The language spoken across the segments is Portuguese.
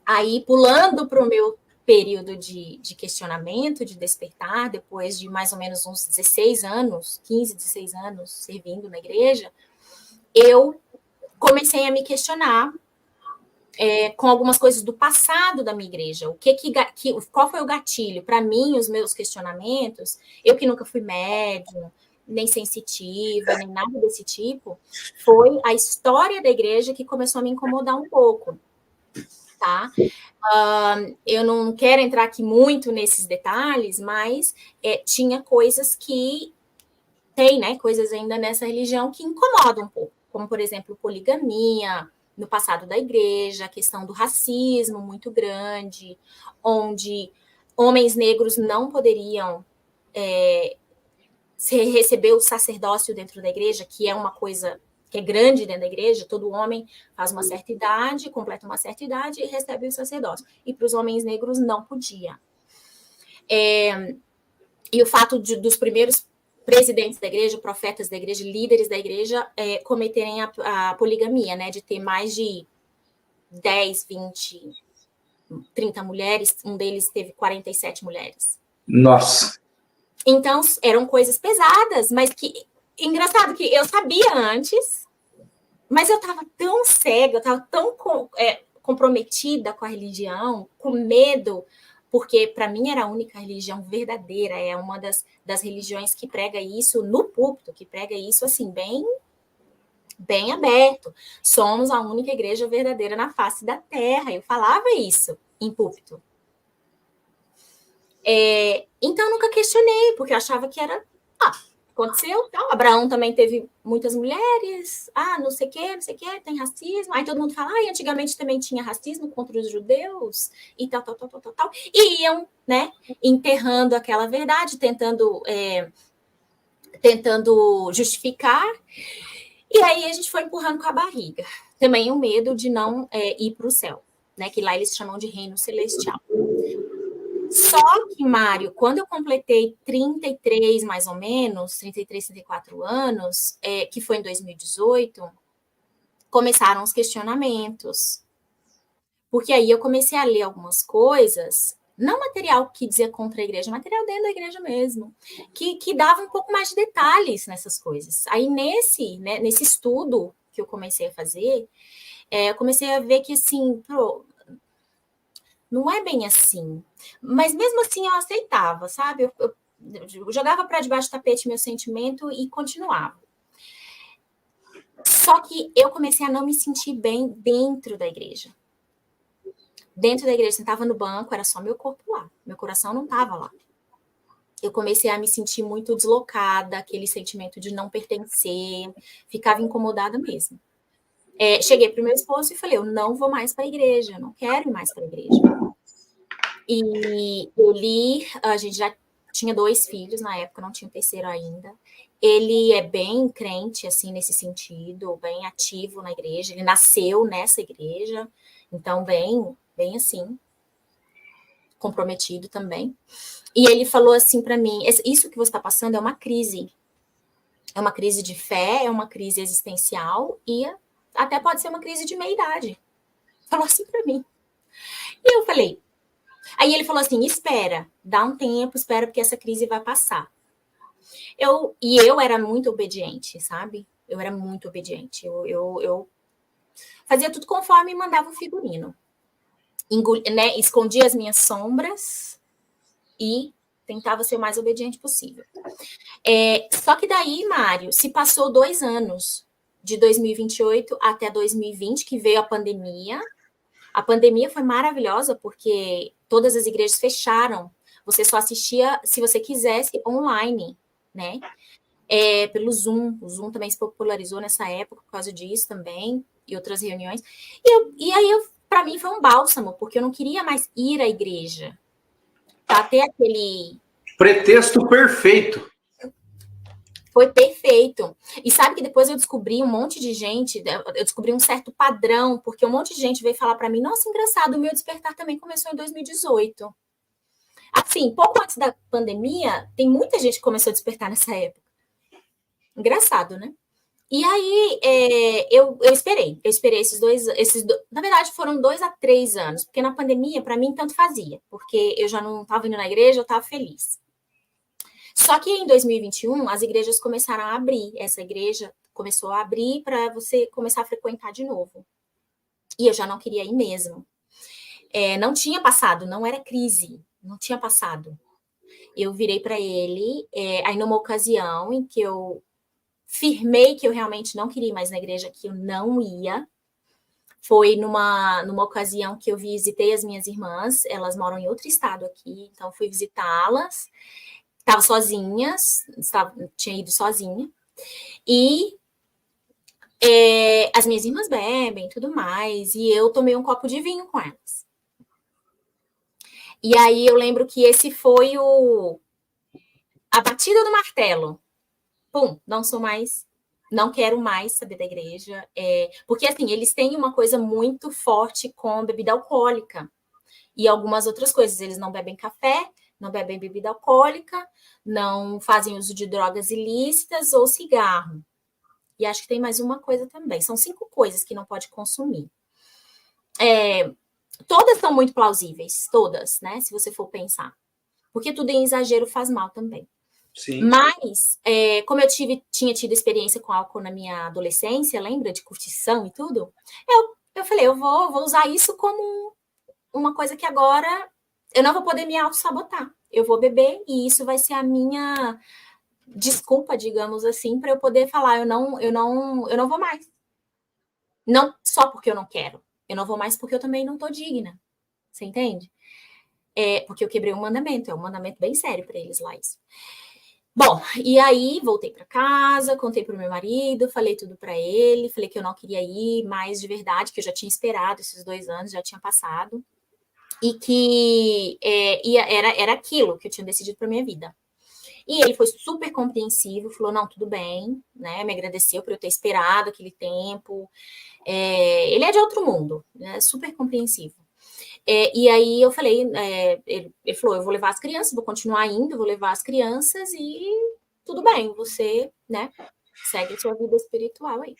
Aí, pulando para o meu período de questionamento, de despertar, depois de mais ou menos uns 16 anos, 15, 16 anos servindo na igreja, eu comecei a me questionar com algumas coisas do passado da minha igreja. Qual foi o gatilho? Para mim, os meus questionamentos, eu que nunca fui médium, nem sensitiva, nem nada desse tipo, foi a história da igreja que começou a me incomodar um pouco, tá? Eu não quero entrar aqui muito nesses detalhes, mas tinha coisas que tem, né, coisas ainda nessa religião que incomodam um pouco, como, por exemplo, poligamia, no passado da igreja, a questão do racismo muito grande, onde homens negros não poderiam receber o sacerdócio dentro da igreja, que é uma coisa que é grande dentro da igreja, todo homem faz uma certa idade, completa uma certa idade e recebe o sacerdócio. E para os homens negros não podia. E o fato dos primeiros presidentes da igreja, profetas da igreja, líderes da igreja, cometerem a poligamia, né, de ter mais de 10, 20, 30 mulheres, um deles teve 47 mulheres. Nossa! Então, eram coisas pesadas, mas que... Engraçado que eu sabia antes, mas eu estava tão cega, eu estava tão comprometida com a religião, com medo, porque para mim era a única religião verdadeira, é uma das religiões que prega isso no púlpito, que prega isso assim, bem aberto. Somos a única igreja verdadeira na face da terra. Eu falava isso em púlpito. Então, nunca questionei, porque eu achava que era... aconteceu, então, Abraão também teve muitas mulheres, não sei o que, tem racismo. Aí todo mundo fala, antigamente também tinha racismo contra os judeus, e tal. E iam, né, enterrando aquela verdade, tentando justificar. E aí a gente foi empurrando com a barriga. Também o medo de não ir para o céu, né, que lá eles chamam de reino celestial. Só que, Mário, quando eu completei 33, mais ou menos, 33, 34 anos, que foi em 2018, começaram os questionamentos. Porque aí eu comecei a ler algumas coisas, não material que dizia contra a igreja, material dentro da igreja mesmo, que dava um pouco mais de detalhes nessas coisas. Aí, nesse estudo que eu comecei a fazer, eu comecei a ver que, assim, não é bem assim. Mas mesmo assim eu aceitava, sabe? Eu jogava para debaixo do tapete meu sentimento e continuava. Só que eu comecei a não me sentir bem dentro da igreja. Dentro da igreja, sentava no banco, era só meu corpo lá. Meu coração não estava lá. Eu comecei a me sentir muito deslocada, aquele sentimento de não pertencer, ficava incomodada mesmo. Cheguei para o meu esposo e falei, eu não vou mais para a igreja, eu não quero ir mais para a igreja. E a gente já tinha 2 filhos na época, não tinha o terceiro ainda. Ele é bem crente, assim, nesse sentido, bem ativo na igreja. Ele nasceu nessa igreja, então bem assim, comprometido também. E ele falou assim para mim, isso que você está passando é uma crise. É uma crise de fé, é uma crise existencial e até pode ser uma crise de meia-idade. Falou assim para mim. E eu falei... Aí ele falou assim, espera, dá um tempo, espera, porque essa crise vai passar. Eu era muito obediente, sabe? Eu era muito obediente. Eu fazia tudo conforme mandava o figurino. Escondia as minhas sombras e tentava ser o mais obediente possível. Só que daí, Mário, se passou 2 anos, de 2028 até 2020, que veio a pandemia. A pandemia foi maravilhosa porque todas as igrejas fecharam. Você só assistia, se você quisesse, online, né? Pelo Zoom. O Zoom também se popularizou nessa época por causa disso também, e outras reuniões. E aí, para mim, foi um bálsamo, porque eu não queria mais ir à igreja. Tá? Ter aquele... Pretexto perfeito. Foi perfeito. E sabe que depois eu descobri um monte de gente, eu descobri um certo padrão, porque um monte de gente veio falar para mim, nossa, engraçado, o meu despertar também começou em 2018. Assim, pouco antes da pandemia, tem muita gente que começou a despertar nessa época. Engraçado, né? E aí, eu esperei na verdade, foram 2 a 3 anos, porque na pandemia, para mim, tanto fazia, porque eu já não estava indo na igreja, eu estava feliz. Só que em 2021, as igrejas começaram a abrir, essa igreja começou a abrir para você começar a frequentar de novo. E eu já não queria ir mesmo. Não tinha passado, não era crise, não tinha passado. Eu virei para ele, aí numa ocasião em que eu firmei que eu realmente não queria ir mais na igreja, que eu não ia. Foi numa ocasião que eu visitei as minhas irmãs, elas moram em outro estado aqui, então fui visitá-las. Estava sozinhas, tinha ido sozinha. E as minhas irmãs bebem e tudo mais, e eu tomei um copo de vinho com elas. E aí eu lembro que esse foi a batida do martelo. Pum, não quero mais saber da igreja. Porque, assim, eles têm uma coisa muito forte com bebida alcoólica e algumas outras coisas. Eles não bebem café, não bebem bebida alcoólica, não fazem uso de drogas ilícitas ou cigarro. E acho que tem mais uma coisa também. São 5 coisas que não pode consumir. Todas são muito plausíveis, todas, né? Se você for pensar. Porque tudo em exagero faz mal também. Sim. Mas, como eu tinha tido experiência com álcool na minha adolescência, lembra? De curtição e tudo. Eu falei, eu vou usar isso como uma coisa que agora eu não vou poder me auto-sabotar. Eu vou beber e isso vai ser a minha desculpa, digamos assim, para eu poder falar, eu não vou mais. Não só porque eu não quero. Eu não vou mais porque eu também não estou digna. Você entende? Porque eu quebrei um mandamento. É um mandamento bem sério para eles lá isso. Bom, e aí voltei para casa, contei para o meu marido, falei tudo para ele, falei que eu não queria ir mais de verdade, que eu já tinha esperado esses 2 anos, já tinha passado, e que era aquilo que eu tinha decidido para minha vida. E ele foi super compreensivo, falou, não, tudo bem, né? Me agradeceu por eu ter esperado aquele tempo. Ele é de outro mundo, né? Super compreensivo. E aí eu falei, ele falou, eu vou levar as crianças, vou continuar indo, vou levar as crianças e tudo bem, você, né, segue a sua vida espiritual aí.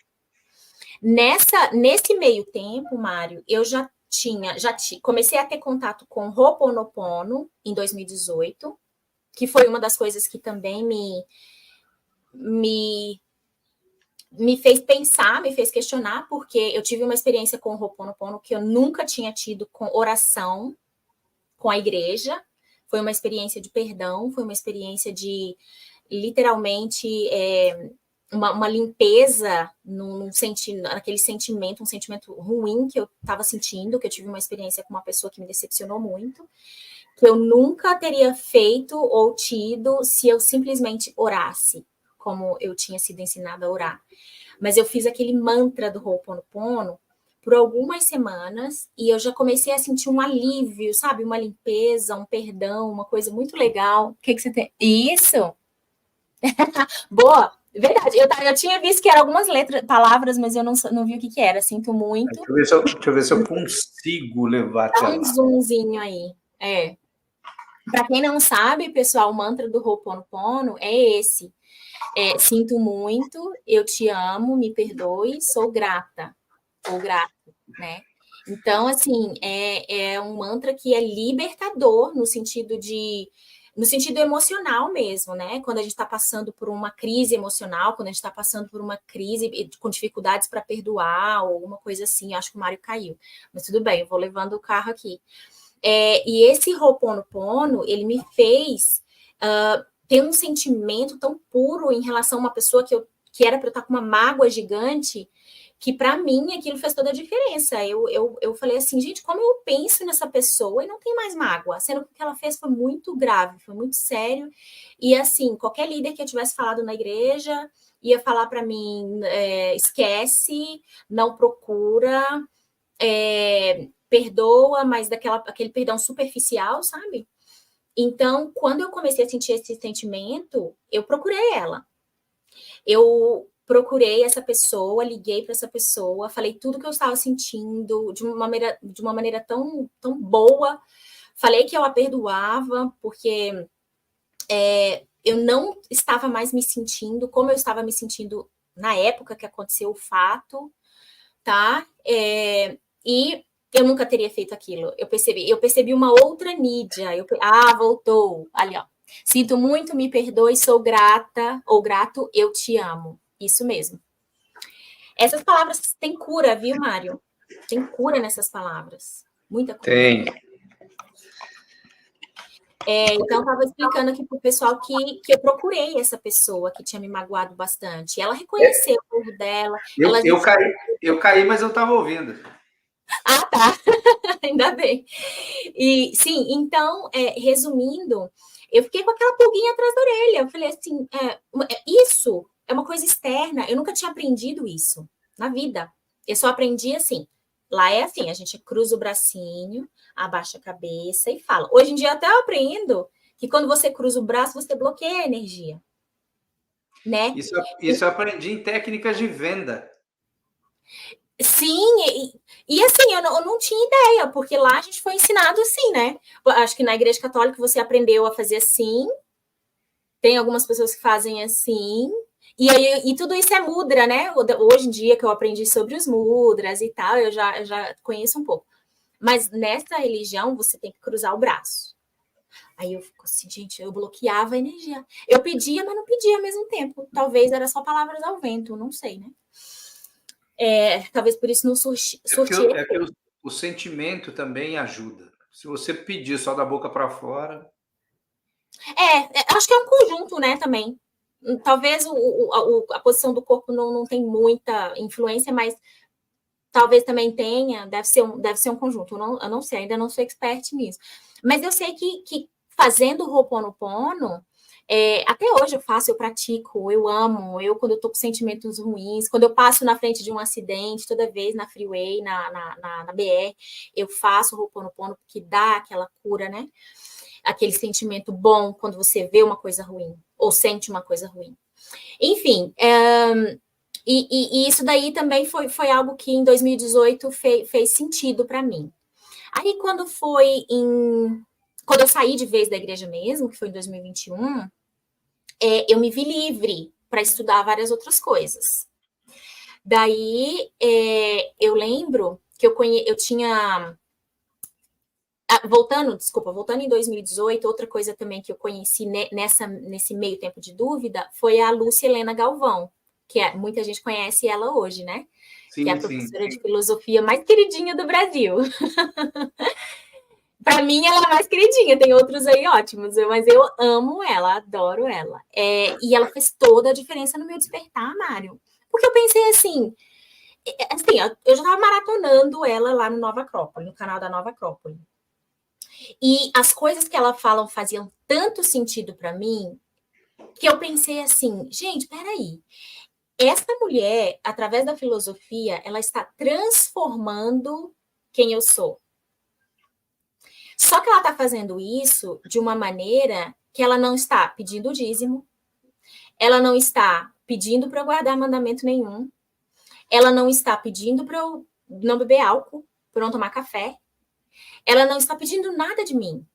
Nesse meio tempo, Mário, eu comecei a ter contato com Ho'oponopono em 2018, que foi uma das coisas que também me fez pensar, me fez questionar, porque eu tive uma experiência com o Ho'oponopono que eu nunca tinha tido com oração, com a igreja. Foi uma experiência de perdão, foi uma experiência de, literalmente, uma limpeza naquele sentimento, um sentimento ruim que eu estava sentindo, que eu tive uma experiência com uma pessoa que me decepcionou muito, que eu nunca teria feito ou tido se eu simplesmente orasse, como eu tinha sido ensinada a orar. Mas eu fiz aquele mantra do Ho'oponopono por algumas semanas e eu já comecei a sentir um alívio, sabe? Uma limpeza, um perdão, uma coisa muito legal. O que você tem? Isso! Boa! Verdade, eu tinha visto que eram algumas palavras, mas eu não vi o que era. Sinto muito. Deixa eu ver se eu consigo levar até Dá lá. um zoomzinho aí. Para quem não sabe, pessoal, o mantra do Ho'oponopono é esse. Sinto muito, eu te amo, me perdoe, sou grata, ou grato, né? Então, assim, é um mantra que é libertador no sentido emocional mesmo, né? Quando a gente está passando por uma crise emocional, quando a gente está passando por uma crise com dificuldades para perdoar ou alguma coisa assim, acho que o Mário caiu. Mas tudo bem, eu vou levando o carro aqui. E esse Ho'oponopono, ele me fez ter um sentimento tão puro em relação a uma pessoa que era para eu estar com uma mágoa gigante, que para mim aquilo fez toda a diferença. Eu falei assim, gente, como eu penso nessa pessoa e não tem mais mágoa, sendo que o que ela fez foi muito grave, foi muito sério. E assim, qualquer líder que eu tivesse falado na igreja ia falar para mim, esquece, não procura, perdoa, mas aquele perdão superficial, sabe? Então, quando eu comecei a sentir esse sentimento, eu procurei ela. Eu procurei essa pessoa, liguei para essa pessoa, falei tudo que eu estava sentindo de uma maneira tão, tão boa. Falei que eu a perdoava, porque eu não estava mais me sentindo como eu estava me sentindo na época que aconteceu o fato, tá? E eu nunca teria feito aquilo. Eu percebi uma outra Nídia. Voltou. Ali, ó. Sinto muito, me perdoe, sou grata ou grato, eu te amo. Isso mesmo. Essas palavras têm cura, viu, Mário? Tem cura nessas palavras. Muita cura. Tem. Então, estava explicando aqui para o pessoal que eu procurei essa pessoa que tinha me magoado bastante. Ela reconheceu o erro dela. Eu caí, mas eu estava ouvindo. Ah, tá. Ainda bem. E, sim, então, resumindo, eu fiquei com aquela pulguinha atrás da orelha. Eu falei assim, isso é uma coisa externa. Eu nunca tinha aprendido isso na vida. Eu só aprendi assim. Lá é assim, a gente cruza o bracinho, abaixa a cabeça e fala. Hoje em dia até eu aprendo que quando você cruza o braço, você bloqueia a energia. Né? Isso eu aprendi em técnicas de venda. Sim, e assim, eu não tinha ideia, porque lá a gente foi ensinado assim, né? Acho que na Igreja Católica você aprendeu a fazer assim, tem algumas pessoas que fazem assim, e tudo isso é mudra, né? Hoje em dia que eu aprendi sobre os mudras e tal, eu já conheço um pouco. Mas nessa religião você tem que cruzar o braço. Aí eu fico assim, gente, eu bloqueava a energia. Eu pedia, mas não pedia ao mesmo tempo. Talvez era só palavras ao vento, não sei, né? Talvez por isso não surtia. O sentimento também ajuda. Se você pedir só da boca para fora. Acho que é um conjunto, né, também. Talvez a posição do corpo não tem muita influência, mas talvez também tenha, deve ser um conjunto. Eu não sei, ainda não sou expert nisso. Mas eu sei que fazendo o Ho'oponopono, até hoje eu faço, eu pratico, eu amo, quando eu tô com sentimentos ruins, quando eu passo na frente de um acidente, toda vez na freeway, na BR, eu faço o Ho'oponopono, porque dá aquela cura, né? Aquele sentimento bom quando você vê uma coisa ruim, ou sente uma coisa ruim. Enfim, e isso daí também foi algo que em 2018 fez sentido para mim. Aí quando eu saí de vez da igreja mesmo, que foi em 2021, eu me vi livre para estudar várias outras coisas. Daí eu lembro que eu tinha. Voltando em 2018, outra coisa também que eu conheci nesse meio tempo de dúvida foi a Lúcia Helena Galvão, que muita gente conhece ela hoje, né? Sim, que é a professora de filosofia mais queridinha do Brasil. Para mim, ela é a mais queridinha, tem outros aí ótimos, mas eu amo ela, adoro ela. E ela fez toda a diferença no meu despertar, Mário. Porque eu pensei assim, eu já estava maratonando ela lá no Nova Acrópole, no canal da Nova Acrópole. E as coisas que ela fala faziam tanto sentido para mim que eu pensei assim, gente, peraí. Essa mulher, através da filosofia, ela está transformando quem eu sou. Só que ela está fazendo isso de uma maneira que ela não está pedindo dízimo, ela não está pedindo para eu guardar mandamento nenhum, ela não está pedindo para eu não beber álcool, para eu não tomar café, ela não está pedindo nada de mim.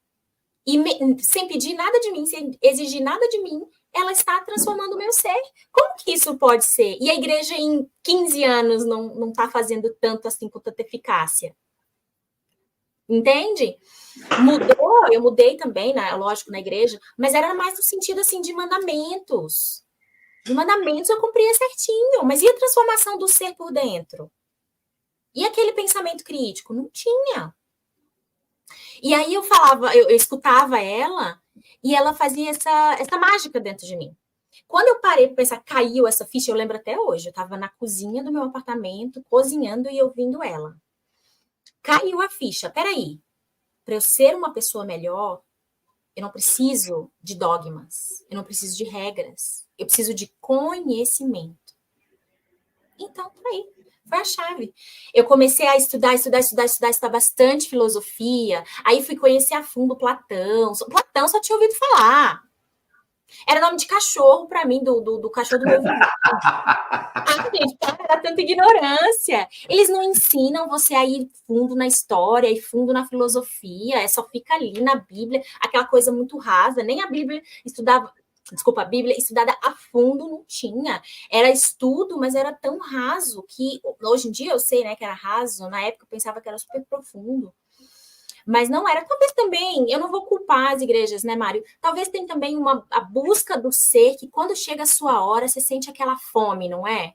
E sem pedir nada de mim, sem exigir nada de mim, ela está transformando o meu ser. Como que isso pode ser? E a igreja em 15 anos não está fazendo tanto assim, com tanta eficácia. Entende? Mudou, eu mudei também, né, lógico, na igreja, mas era mais no sentido assim de mandamentos. De mandamentos eu cumpria certinho, mas e a transformação do ser por dentro? E aquele pensamento crítico? Não tinha. E aí eu escutava ela e ela fazia essa mágica dentro de mim. Quando eu parei para pensar, caiu essa ficha, eu lembro até hoje, eu estava na cozinha do meu apartamento, cozinhando e ouvindo ela. Caiu a ficha, peraí, para eu ser uma pessoa melhor, eu não preciso de dogmas, eu não preciso de regras, eu preciso de conhecimento. Então, tá aí, foi a chave. Eu comecei a estudar bastante filosofia, aí fui conhecer a fundo Platão. Platão só tinha ouvido falar. Era nome de cachorro para mim, do cachorro do meu vizinho. Gente, era tanta ignorância. Eles não ensinam você a ir fundo na história e fundo na filosofia, só fica ali na Bíblia, aquela coisa muito rasa. Nem a Bíblia estudava. desculpa, a Bíblia estudada a fundo não tinha. Era estudo, mas era tão raso que hoje em dia eu sei, né, que era raso. Na época eu pensava que era super profundo. Mas não era. Talvez também, eu não vou culpar as igrejas, né, Mário? Talvez tem também a busca do ser, que quando chega a sua hora, você sente aquela fome, não é?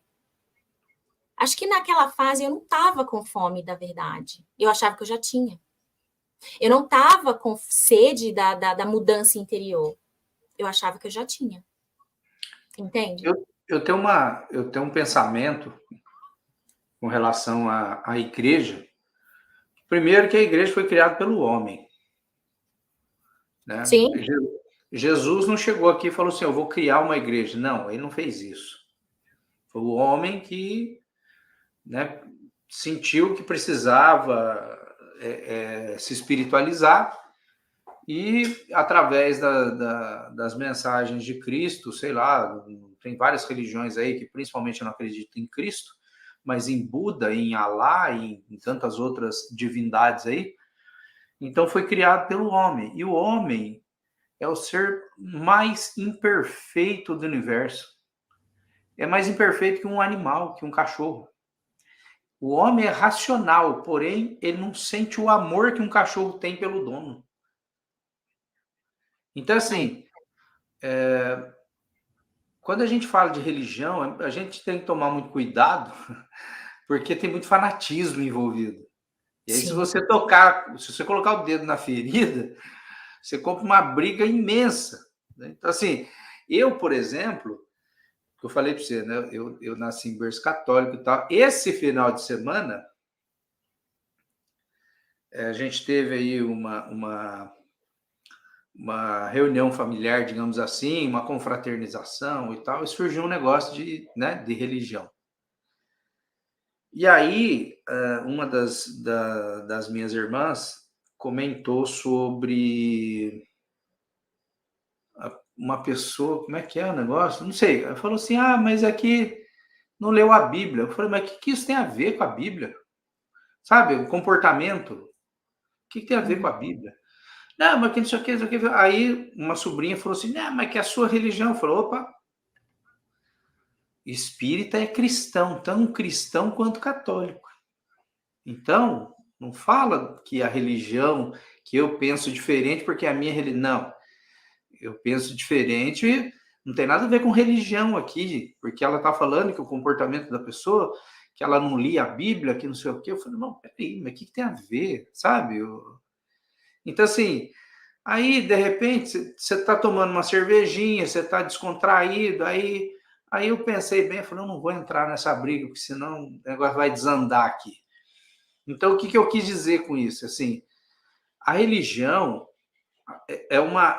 Acho que naquela fase eu não estava com fome da verdade. Eu achava que eu já tinha. Eu não estava com sede da mudança interior. Eu achava que eu já tinha. Entende? Eu tenho um pensamento com relação à igreja. Primeiro que a igreja foi criada pelo homem. Né? Sim. Jesus não chegou aqui e falou assim, eu vou criar uma igreja. Não, ele não fez isso. Foi o homem que, né, sentiu que precisava se espiritualizar e, através das mensagens de Cristo, sei lá, tem várias religiões aí que principalmente não acreditam em Cristo, mas em Buda, em Alá e em tantas outras divindades aí. Então foi criado pelo homem. E o homem é o ser mais imperfeito do universo. É mais imperfeito que um animal, que um cachorro. O homem é racional, porém, ele não sente o amor que um cachorro tem pelo dono. Então, assim, quando a gente fala de religião, a gente tem que tomar muito cuidado, porque tem muito fanatismo envolvido. E aí, se você colocar o dedo na ferida, você compra uma briga imensa. Né? Então, assim, eu, por exemplo, que eu falei para você, né? Eu nasci em berço católico e tal. Esse final de semana, a gente teve aí uma reunião familiar, digamos assim, uma confraternização e tal, e surgiu um negócio de religião. E aí, uma das minhas irmãs comentou sobre uma pessoa, como é que é o negócio? Não sei, ela falou assim, mas aqui não leu a Bíblia. Eu falei, mas o que isso tem a ver com a Bíblia? Sabe, o comportamento, o que tem a ver com a Bíblia? Não, mas que não sei o que, não sei o que. Aí uma sobrinha falou assim, não, mas que a sua religião. Eu falei, opa, espírita é cristão, tão cristão quanto católico. Então, não fala que a religião, que eu penso diferente porque a minha religião. Não, eu penso diferente, não tem nada a ver com religião aqui, porque ela está falando que o comportamento da pessoa, que ela não lia a Bíblia, que não sei o quê. Eu falei, não, peraí, mas o que tem a ver, sabe? Então, assim, aí, de repente, você está tomando uma cervejinha, você está descontraído, aí eu pensei bem, eu falei, eu não vou entrar nessa briga, porque senão o negócio vai desandar aqui. Então, o que eu quis dizer com isso? Assim, a religião é uma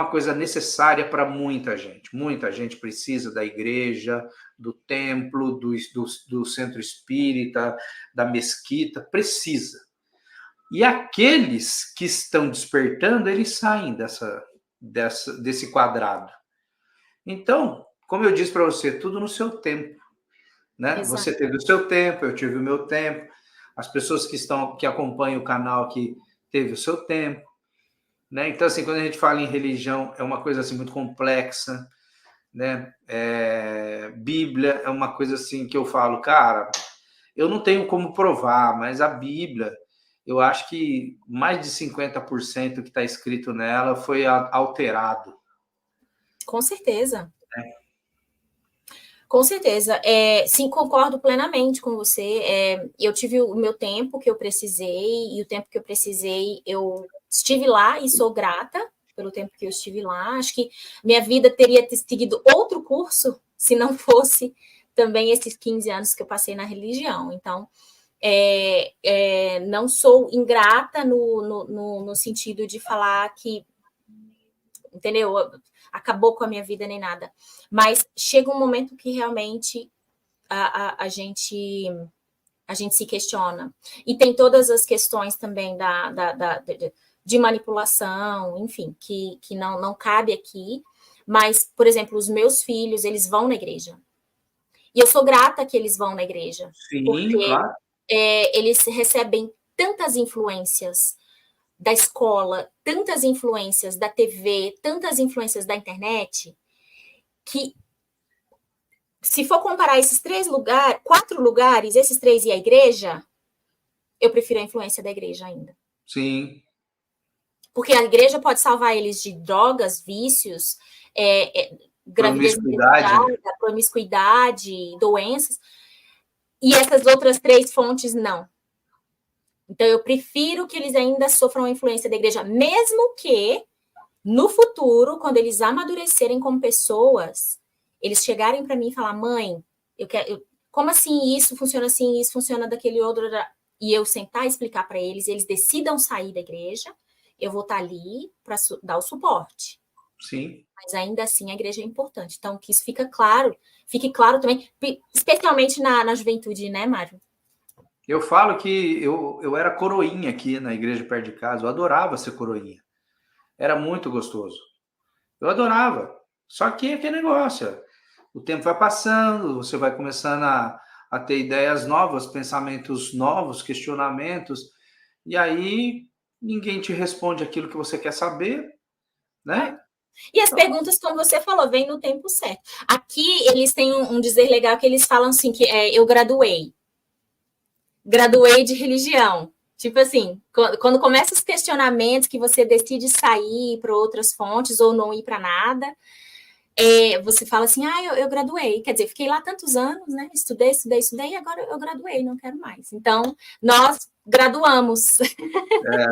coisa necessária para muita gente. Muita gente precisa da igreja, do templo, do centro espírita, da mesquita, precisa. E aqueles que estão despertando, eles saem desse quadrado. Então, como eu disse para você, tudo no seu tempo. Né? Você teve o seu tempo, eu tive o meu tempo, as pessoas que acompanham o canal aqui teve o seu tempo. Né? Então, assim, quando a gente fala em religião, é uma coisa assim, muito complexa. Né? Bíblia é uma coisa assim que eu falo, cara, eu não tenho como provar, mas a Bíblia, eu acho que mais de 50% que está escrito nela foi alterado. Com certeza. Com certeza. Sim, concordo plenamente com você. Eu tive o meu tempo que eu precisei, e o tempo que eu precisei, eu estive lá e sou grata pelo tempo que eu estive lá. Acho que minha vida teria seguido outro curso se não fosse também esses 15 anos que eu passei na religião. Então, não sou ingrata no sentido de falar que, entendeu? Acabou com a minha vida nem nada. Mas chega um momento que realmente a gente se questiona. E tem todas as questões também de manipulação, enfim, que não cabe aqui. Mas, por exemplo, os meus filhos, eles vão na igreja. E eu sou grata que eles vão na igreja. Sim, porque claro. eles recebem tantas influências da escola, tantas influências da TV, tantas influências da internet, que se for comparar esses 4 lugares, esses 3 e a igreja, eu prefiro a influência da igreja ainda. Sim. Porque a igreja pode salvar eles de drogas, vícios, gravidez indesejada, promiscuidade, doenças, e essas outras 3 fontes não. Então, eu prefiro que eles ainda sofram a influência da igreja, mesmo que, no futuro, quando eles amadurecerem como pessoas, eles chegarem para mim e falar, mãe, como assim isso funciona daquele outro, e eu sentar e explicar para eles, eles decidam sair da igreja, eu vou estar ali para dar o suporte. Sim. Mas ainda assim a igreja é importante. Então, que isso fique claro também, especialmente na juventude, né, Mário? Eu falo que eu era coroinha aqui na igreja perto de casa, eu adorava ser coroinha. Era muito gostoso. Eu adorava. Só que aquele negócio, o tempo vai passando, você vai começando a ter ideias novas, pensamentos novos, questionamentos, e aí ninguém te responde aquilo que você quer saber, né? E as perguntas, como você falou, vêm no tempo certo. Aqui eles têm um dizer legal que eles falam assim, que eu graduei de religião. Tipo assim, quando começam os questionamentos que você decide sair para outras fontes ou não ir para nada, você fala assim, eu graduei. Quer dizer, fiquei lá tantos anos, né? Estudei, e agora eu graduei, não quero mais. Então, nós graduamos.